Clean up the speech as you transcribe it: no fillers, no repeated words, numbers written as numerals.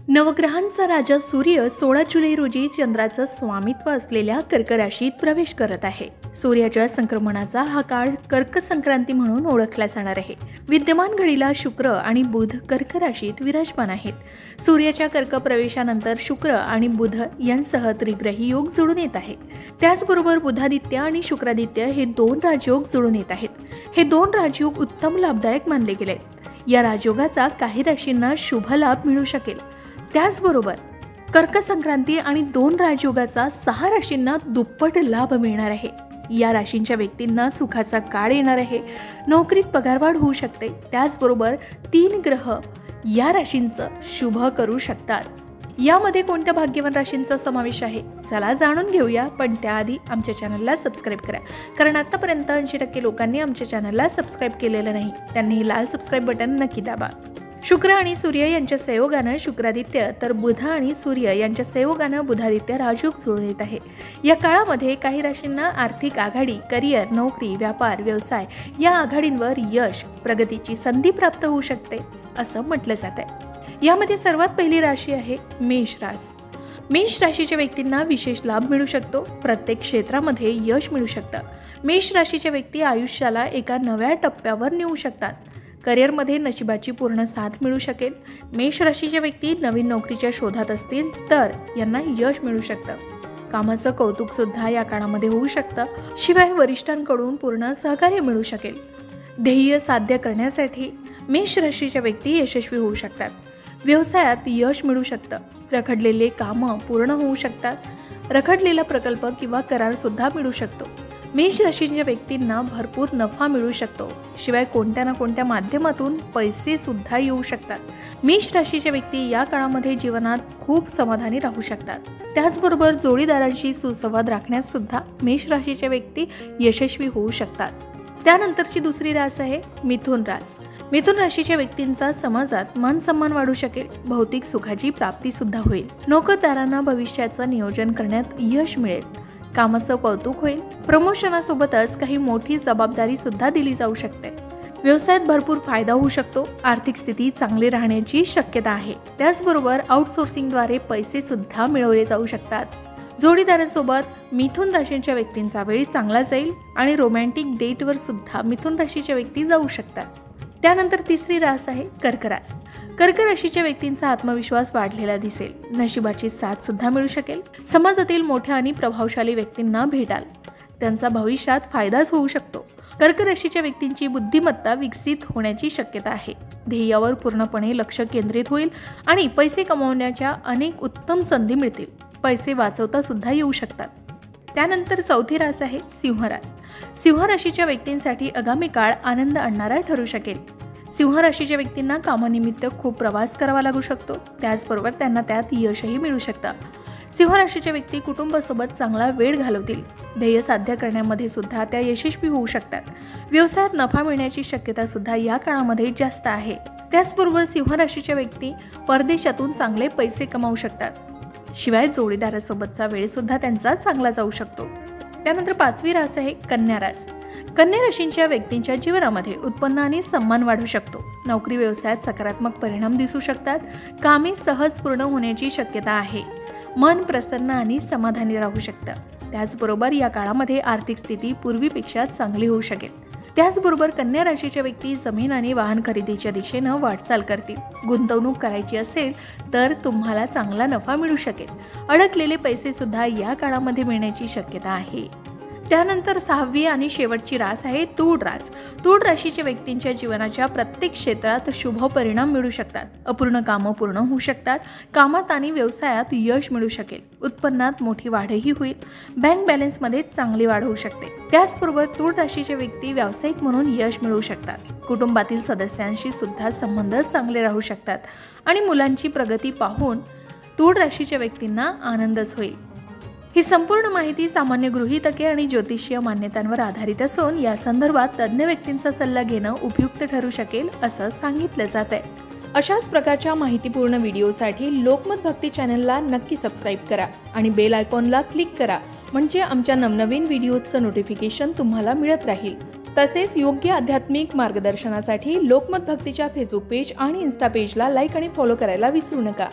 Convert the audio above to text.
नवग्रहांचा राजा सूर्य 16 जुलै रोजी चंद्राचं स्वामित्व असलेल्या कर्क राशीत प्रवेश करत आहे। सूर्याच्या संक्रमणाचा हा काळ कर्क संक्रांती म्हणून ओळखला जाणार आहे। विद्यमान घडीला शुक्र आणि बुध कर्क राशीत विराजमान आहेत। सूर्याच्या कर्क प्रवेशानंतर शुक्र आणि बुध यांसह त्रिग्रही योग जुळून येत आहे। त्याचबरोबर बुधादित्य आणि शुक्रादित्य हे दोन राजयोग जुळून येत आहेत। हे दोन राजयोग उत्तम लाभदायक मानले गेले। या राजयोगाचा काही राशींना शुभ लाभ मिळू शकेल। त्याचबरोबर कर्क संक्रांती आणि दोन राजयोगाचा 6 राशींना दुप्पट लाभ मिळणार आहे। या राशींच्या व्यक्तींना सुखाचा काळ येणार आहे। नोकरीत पगारवाढ होऊ शकते। त्याचबरोबर 3 ग्रह या राशींचं शुभ करू शकतात। यामध्ये कोणत्या भाग्यवान राशींचा समावेश आहे चला जाणून घेऊया, पण त्याआधी आमच्या चॅनलला सबस्क्राइब करा, कारण आतापर्यंत 80% लोकांनी आमच्या चॅनलला सबस्क्राइब केलेलं नाही। त्यांनी लाल सबस्क्राइब बटन नक्की दाबा। शुक्र आणि सूर्य यांच्या संयोगानं शुक्रादित्य तर बुध आणि सूर्य यांच्या संयोगानं बुधादित्य राजयोग जुळून येत आहे। या काळामध्ये काही राशींना आर्थिक आघाडी, करिअर, नोकरी, व्यापार, व्यवसाय या आघाडींवर यश, प्रगतीची संधी प्राप्त होऊ शकते असं म्हटलं जात आहे। यामध्ये सर्वात पहिली राशी आहे मेष राशी। मेष राशीच्या व्यक्तींना विशेष लाभ मिळू शकतो। प्रत्येक क्षेत्रामध्ये यश मिळू शकतं। मेष राशीच्या व्यक्ती आयुष्याला एका नव्या टप्प्यावर नेऊ शकतात। करिअरमध्ये नशिबाची पूर्ण साथ मिळू शकेल। मेष राशीच्या व्यक्ती नवीन नोकरीच्या शोधात असतील तर यांना यश मिळू शकतं। कामाचं कौतुक सुद्धा या काळामध्ये होऊ शकतं। शिवाय वरिष्ठांकडून पूर्ण सहकार्य मिळू शकेल। ध्येय साध्य करण्यासाठी मेष राशीच्या व्यक्ती यशस्वी होऊ शकतात। व्यवसायात यश मिळू शकतं। रखडलेले कामं पूर्ण होऊ शकतात। रखडलेला प्रकल्प किंवा करार सुद्धा मिळू शकतो। मेष राशीच्या व्यक्तींना भरपूर नफा मिळू शकतो। शिवाय कोणत्या ना कोणत्या माध्यमातून पैसे सुद्धा येऊ शकतात। मेष राशीच्या व्यक्ती या काळामध्ये जीवनात खूप समाधानी राहू शकतात। त्याचबरोबर जोडीदारांशी सुसंवाद राखण्यास सुद्धा मेष राशीच्या व्यक्ती यशस्वी होऊ शकतात। त्यानंतरची दुसरी रास आहे मिथुन रास। मिथुन राशीच्या व्यक्तींचा समाजात मान सन्मान वाढू शकेल। भौतिक सुखाची प्राप्ती सुद्धा होईल। नोकरदारांना भविष्याचं नियोजन करण्यात यश मिळेल। कामाचं कौतुक होईल। प्रमोशनासोबतच काही मोठी जबाबदारी सुद्धा दिली जाऊ शकते। व्यवसायात भरपूर फायदा होऊ शकतो। आर्थिक स्थिती चांगली राहण्याची शक्यता आहे। त्याचबरोबर आउटसोर्सिंगद्वारे पैसे सुद्धा मिळवले जाऊ शकतात। जोडीदारांसोबत मिथुन राशीच्या व्यक्तींचा वेळ चांगला जाईल आणि रोमॅन्टिक डेटवर सुद्धा मिथुन राशीच्या व्यक्ती जाऊ शकतात। त्यानंतर तिसरी रास आहे कर्क रास। कर्क राशीच्या व्यक्तींचा आत्मविश्वास वाढलेला दिसेल। नशिबाची साथ सुद्धा मिळू शकेल। समाजातील मोठ्या आणि प्रभावशाली व्यक्तींना भेटाल। त्यांचा भविष्यात फायदाच होऊ शकतो। कर्क राशीच्या व्यक्तींची बुद्धिमत्ता विकसित होण्याची शक्यता आहे। ध्येयावर पूर्णपणे लक्ष केंद्रित होईल आणि पैसे कमवण्याच्या अनेक उत्तम संधी मिळतील। पैसे वाचवता सुद्धा येऊ शकतात। त्यानंतर चौथी रास आहे सिंह रास। सिंह राशीच्या व्यक्तींसाठी आगामी काळ आनंद आणणारा ठरू शकेल। सिंह राशीच्या व्यक्तींना कामानिमित्त खूप प्रवास करावा लागू शकतो। त्याचबरोबर त्यांना त्यात यशही मिळू शकतं। सिंह राशीच्या व्यक्ती कुटुंबासोबत चांगला वेळ घालवतील। ध्येय साध्य करण्यामध्ये सुद्धा त्या यशस्वी होऊ शकतात। व्यवसायात नफा मिळण्याची शक्यता सुद्धा या काळामध्ये जास्त आहे। त्याचबरोबर सिंह राशीच्या व्यक्ती परदेशातून चांगले पैसे कमावू शकतात। शिवाय जोडीदारासोबतचा वेळ सुद्धा त्यांचा चांगला जाऊ शकतो। त्यानंतर पाचवी रास आहे कन्या रास। कन्या राशींच्या व्यक्तींच्या जीवनामध्ये उत्पन्न आणि सन्मान वाढू शकतो। नोकरी व्यवसायात सकारात्मक परिणाम दिसू शकतात। कामे सहज पूर्ण होण्याची शक्यता आहे। मन प्रसन्न आणि समाधानी राहू शकतं। त्याचबरोबर या काळामध्ये आर्थिक स्थिती पूर्वीपेक्षा चांगली होऊ शकेल। त्याचबरोबर कन्या राशीच्या व्यक्ती जमीन आणि वाहन खरेदीच्या दिशेनं वाटचाल करतील। गुंतवणूक करायची असेल तर तुम्हाला चांगला नफा मिळू शकेल। अडकलेले पैसे सुद्धा या काळामध्ये मिळण्याची शक्यता आहे। त्यानंतर 6वी आणि शेवटची रास आहे तुळ रास। तुळ राशीच्या व्यक्तींच्या जीवनाच्या प्रत्येक क्षेत्रात शुभ परिणाम मिळू शकतात। अपूर्ण कामं पूर्ण होऊ शकतात। कामात आणि व्यवसायात यश मिळू शकेल। उत्पन्नात मोठी वाढही होईल। बँक बॅलन्समध्ये चांगली वाढ होऊ शकते। त्याचबरोबर तुळ राशीचे व्यक्ती व्यावसायिक म्हणून यश मिळवू शकतात। कुटुंबातील सदस्यांशी सुद्धा संबंध चांगले राहू शकतात आणि मुलांची प्रगती पाहून तुळ राशीच्या व्यक्तींना आनंदच होईल। ही संपूर्ण माहिती सामान्य गृहीतके आणि ज्योतिषीय मान्यतांवर आधारित असून या संदर्भात तज्ज्ञ व्यक्तींचा सल्ला घेणं उपयुक्त ठरू शकेल असं सांगितलं जात आहे। अशाच प्रकारच्या माहितीपूर्ण व्हिडिओसाठी लोकमत भक्ती चॅनलला नक्की सबस्क्राईब करा आणि बेल आयकॉनला क्लिक करा, म्हणजे आमच्या नवनवीन व्हिडिओचं नोटिफिकेशन तुम्हाला मिळत राहील। तसेच योग्य आध्यात्मिक मार्गदर्शनासाठी लोकमत भक्तीच्या फेसबुक पेज आणि इन्स्टा पेजला लाईक आणि फॉलो करायला विसरू नका.